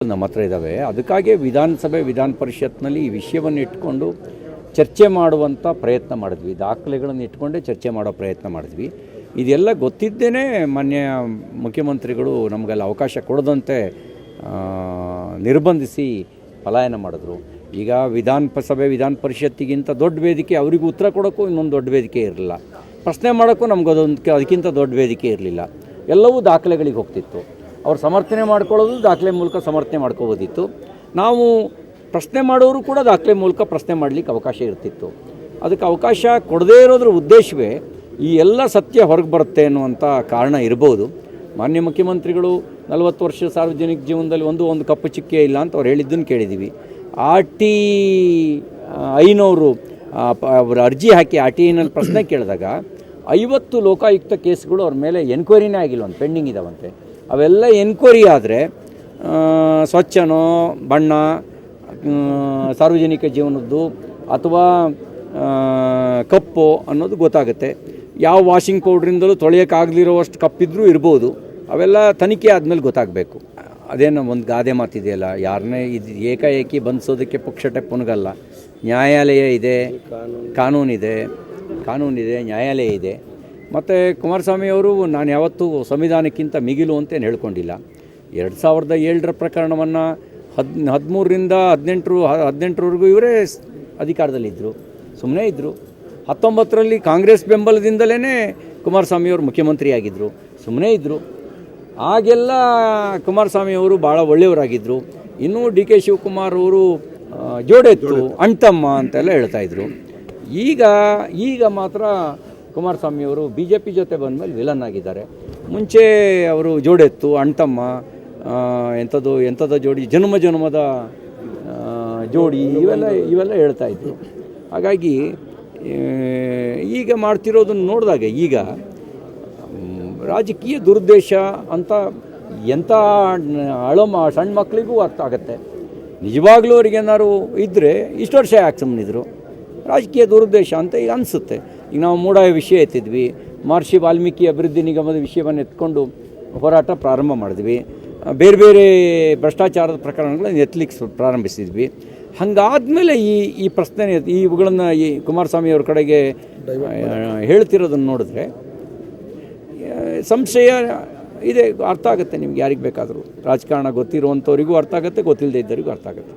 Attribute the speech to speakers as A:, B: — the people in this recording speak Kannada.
A: ನಮ್ಮ ಹತ್ರ ಇದ್ದಾವೆ. ಅದಕ್ಕಾಗಿ ವಿಧಾನಸಭೆ ವಿಧಾನ ಪರಿಷತ್ನಲ್ಲಿ ಈ ವಿಷಯವನ್ನು ಇಟ್ಕೊಂಡು ಚರ್ಚೆ ಮಾಡುವಂಥ ಪ್ರಯತ್ನ ಮಾಡಿದ್ವಿ. ದಾಖಲೆಗಳನ್ನು ಇಟ್ಕೊಂಡೇ ಚರ್ಚೆ ಮಾಡೋ ಪ್ರಯತ್ನ ಮಾಡಿದ್ವಿ. ಇದೆಲ್ಲ ಗೊತ್ತಿದ್ದೇನೆ ಮಾನ್ಯ ಮುಖ್ಯಮಂತ್ರಿಗಳು ನಮಗೆಲ್ಲ ಅವಕಾಶ ಕೊಡದಂತೆ ನಿರ್ಬಂಧಿಸಿ ಪಲಾಯನ ಮಾಡಿದ್ರು. ಈಗ ವಿಧಾನ ಪರಿಷತ್ತಿಗಿಂತ ದೊಡ್ಡ ವೇದಿಕೆ, ಅವರಿಗೂ ಉತ್ತರ ಕೊಡೋಕ್ಕೂ ಇನ್ನೊಂದು ದೊಡ್ಡ ವೇದಿಕೆ ಇರಲಿಲ್ಲ, ಪ್ರಶ್ನೆ ಮಾಡೋಕ್ಕೂ ಅದಕ್ಕಿಂತ ದೊಡ್ಡ ವೇದಿಕೆ ಇರಲಿಲ್ಲ. ಎಲ್ಲವೂ ದಾಖಲೆಗಳಿಗೆ ಹೋಗ್ತಿತ್ತು. ಅವ್ರು ಸಮರ್ಥನೆ ಮಾಡ್ಕೊಳ್ಳೋದು ದಾಖಲೆ ಮೂಲಕ ಸಮರ್ಥನೆ ಮಾಡ್ಕೋಬೋದಿತ್ತು. ನಾವು ಪ್ರಶ್ನೆ ಮಾಡೋರು ಕೂಡ ದಾಖಲೆ ಮೂಲಕ ಪ್ರಶ್ನೆ ಮಾಡಲಿಕ್ಕೆ ಅವಕಾಶ ಇರ್ತಿತ್ತು. ಅದಕ್ಕೆ ಅವಕಾಶ ಕೊಡದೇ ಇರೋದ್ರ ಉದ್ದೇಶವೇ ಈ ಎಲ್ಲ ಸತ್ಯ ಹೊರಗೆ ಬರುತ್ತೆ ಅನ್ನುವಂಥ ಕಾರಣ ಇರ್ಬೋದು. ಮಾನ್ಯ ಮುಖ್ಯಮಂತ್ರಿಗಳು 40 ವರ್ಷ ಸಾರ್ವಜನಿಕ ಜೀವನದಲ್ಲಿ ಒಂದು ಕಪ್ಪು ಚಿಕ್ಕೆ ಇಲ್ಲ ಅಂತ ಅವ್ರು ಹೇಳಿದ್ದನ್ನು ಕೇಳಿದ್ದೀವಿ. ಐನವರು ಅವರು ಅರ್ಜಿ ಹಾಕಿ ಐನಲ್ಲಿ ಪ್ರಶ್ನೆ ಕೇಳಿದಾಗ 50 ಲೋಕಾಯುಕ್ತ ಕೇಸ್ಗಳು ಅವ್ರ ಮೇಲೆ ಎನ್ಕ್ವೈರಿನೇ ಆಗಿಲ್ಲ, ಒಂದು ಪೆಂಡಿಂಗ್ ಇದ್ದಾವಂತೆ. ಅವೆಲ್ಲ ಎನ್ಕ್ವೈರಿ ಆದರೆ ಸ್ವಚ್ಛನೋ ಬಣ್ಣ ಸಾರ್ವಜನಿಕ ಜೀವನದ್ದು ಅಥವಾ ಕಪ್ಪು ಅನ್ನೋದು ಗೊತ್ತಾಗುತ್ತೆ. ಯಾವ ವಾಷಿಂಗ್ ಪೌಡ್ರಿಂದಲೂ ತೊಳೆಯೋಕ್ಕಾಗಲಿರೋವಷ್ಟು ಕಪ್ಪಿದ್ರೂ ಇರ್ಬೋದು. ಅವೆಲ್ಲ ತನಿಖೆ ಆದಮೇಲೆ ಗೊತ್ತಾಗಬೇಕು. ಅದೇನೋ ಒಂದು ಗಾದೆ ಮಾತಿದೆಯಲ್ಲ, ಯಾರನ್ನೇ ಇದು ಏಕಾಏಕಿ ಬಂಧಿಸೋದಕ್ಕೆ ಪುಕ್ಷಟೆ ಪುನಗಲ್ಲ. ನ್ಯಾಯಾಲಯ ಇದೆ, ಕಾನೂನಿದೆ, ನ್ಯಾಯಾಲಯ ಇದೆ. ಮತ್ತು ಕುಮಾರಸ್ವಾಮಿ ಅವರು ನಾನು ಯಾವತ್ತೂ ಸಂವಿಧಾನಕ್ಕಿಂತ ಮಿಗಿಲು ಅಂತೇನು ಹೇಳ್ಕೊಂಡಿಲ್ಲ. 2007 ಪ್ರಕರಣವನ್ನು 13ರಿಂದ 18ರವರೆಗೂ ಇವರೇ ಅಧಿಕಾರದಲ್ಲಿದ್ದರು, ಸುಮ್ಮನೆ ಇದ್ದರು. 19ರಲ್ಲಿ ಕಾಂಗ್ರೆಸ್ ಬೆಂಬಲದಿಂದಲೇ ಕುಮಾರಸ್ವಾಮಿಯವರು ಮುಖ್ಯಮಂತ್ರಿಯಾಗಿದ್ದರು, ಸುಮ್ಮನೆ ಇದ್ದರು. ಆಗೆಲ್ಲ ಕುಮಾರಸ್ವಾಮಿಯವರು ಭಾಳ ಒಳ್ಳೆಯವರಾಗಿದ್ದರು. ಇನ್ನೂ ಡಿ.ಕೆ. ಶಿವಕುಮಾರ್ ಅವರು ಜೋಡೆತ್ತು ಅಣ್ತಮ್ಮ ಅಂತೆಲ್ಲ ಹೇಳ್ತಾಯಿದ್ರು. ಈಗ ಮಾತ್ರ ಕುಮಾರಸ್ವಾಮಿಯವರು BJP ಜೊತೆ ಬಂದಮೇಲೆ ವಿಲನ್ ಆಗಿದ್ದಾರೆ. ಮುಂಚೆ ಅವರು ಜೋಡೆತ್ತು ಅಣ್ತಮ್ಮ ಎಂಥದ್ದು ಜೋಡಿ, ಜನ್ಮದ ಜೋಡಿ, ಇವೆಲ್ಲ ಹೇಳ್ತಾಯಿದ್ರು. ಹಾಗಾಗಿ ಈಗ ಮಾಡ್ತಿರೋದನ್ನು ನೋಡಿದಾಗ ಈಗ ರಾಜಕೀಯ ದುರುದ್ದೇಶ ಅಂತ ಎಂಥ ಸಣ್ಣ ಮಕ್ಕಳಿಗೂ ಅರ್ಥ ಆಗುತ್ತೆ. ನಿಜವಾಗ್ಲೂ ಅವ್ರಿಗೇನಾದ್ರು ಇದ್ದರೆ ಇಷ್ಟು ವರ್ಷ ಯಾಕೆ ಸುಮ್ಮನಿದ್ರು? ರಾಜಕೀಯ ದುರುದ್ದೇಶ ಅಂತ ಈಗ ಅನಿಸುತ್ತೆ. ಈಗ ನಾವು ಮೂಡಾಯ ವಿಷಯ ಎತ್ತಿದ್ವಿ, ಮಹರ್ಷಿ ವಾಲ್ಮೀಕಿ ಅಭಿವೃದ್ಧಿ ನಿಗಮದ ವಿಷಯವನ್ನು ಎತ್ಕೊಂಡು ಹೋರಾಟ ಪ್ರಾರಂಭ ಮಾಡಿದ್ವಿ. ಬೇರೆ ಭ್ರಷ್ಟಾಚಾರದ ಪ್ರಕರಣಗಳನ್ನು ಎತ್ತಲಿಕ್ಕೆ ಪ್ರಾರಂಭಿಸಿದ್ವಿ. ಹಾಗಾದಮೇಲೆ ಈ ಪ್ರಶ್ನೆ ಇವುಗಳನ್ನು ಈ ಕುಮಾರಸ್ವಾಮಿಯವ್ರ ಕಡೆಗೆ ಹೇಳ್ತಿರೋದನ್ನು ನೋಡಿದ್ರೆ ಸಂಶಯ ಇದೆ. ಅರ್ಥ ಆಗುತ್ತೆ ನಿಮ್ಗೆ, ಯಾರಿಗೆ ಬೇಕಾದರೂ. ರಾಜಕಾರಣ ಗೊತ್ತಿರುವಂಥವ್ರಿಗೂ ಅರ್ಥ ಆಗುತ್ತೆ, ಗೊತ್ತಿಲ್ಲದೆ ಇದ್ದವರಿಗೂ ಅರ್ಥ ಆಗುತ್ತೆ.